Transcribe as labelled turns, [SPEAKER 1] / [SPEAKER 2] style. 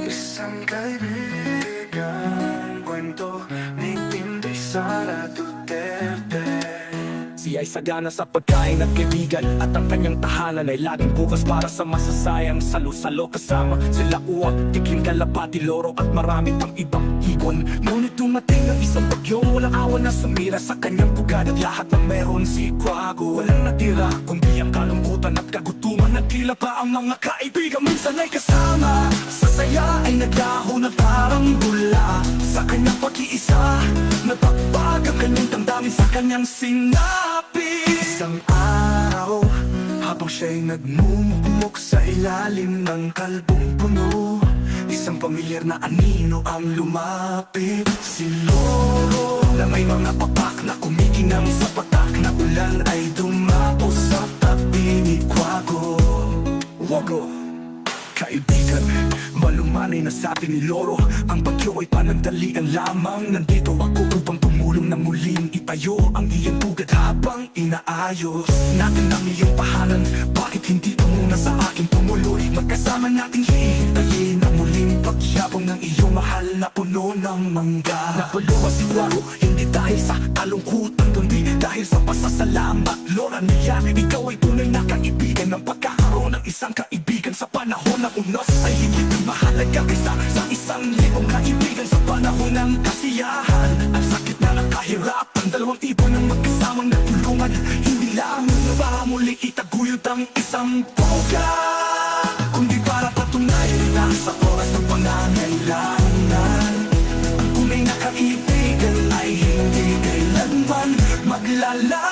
[SPEAKER 1] Isang kaibigan, kwento ni Inday Sara Duterte. Siya ay sagana sa pagkain at kaibigan, at ang kanyang tahanan ay laging bukas para sa masasayang salo-salo. Kasama sila Uwak, Tikling, Kalapati, Loro at marami pang ibang ibon. Ngunit dumating ang isang bagyo, walang awan na sumira sa kanyang pugad, at lahat ng meron si Quago. Walang natira kundi ang kalungkutan at kagutuman, at tila pa ang mga kaibigan minsan ay kasama. Sa saya ay naglaho na parang bula, sa kanyang pag-iisa nagpapag ang kanyang damdamin sa kanyang sinabi. Isang araw, habang siya'y nagmumukmok sa ilalim ng kalbong puno, isang pamilyar na anino ang lumapit. Si Loro na may mga papak na kumikinang sa patak na ulan ay dumapo sa tabi ni Quago. Wago, kaibigan, malumanay na sabi ni Loro, ang bagyo ay panandalian lamang. Nandito ako upang tumulong na muling itayo ang iyong pugad habang inaayos natin ang iyong pahanan. Bakit hindi ka muna sa akin tumuloy? Magkasama nating hihintayin ang muling pagyabong ng iyong mahal na puno ng mangga. Napuluwa si Quago, hindi dahil sa kalungkutan, kundi dahil sa pasasalamat. Lora niya, ikaw ay tunay na kaibigan. Ng pagkakaroon ng isang kaibigan sa panahon ng unos ay higit na mahalaga kaysa sa 1,000 kaibigan sa panahon ng kasiyahan. Ang sakit na nakahirapan, dalawang tipo ng magkasamang nagtulungan, hindi lang na muling itaguyod ang isang boga, kundi para patunayan na sa oras ng pangangailangan, ang tunay na kaibigan ay hindi kailanman maglalala.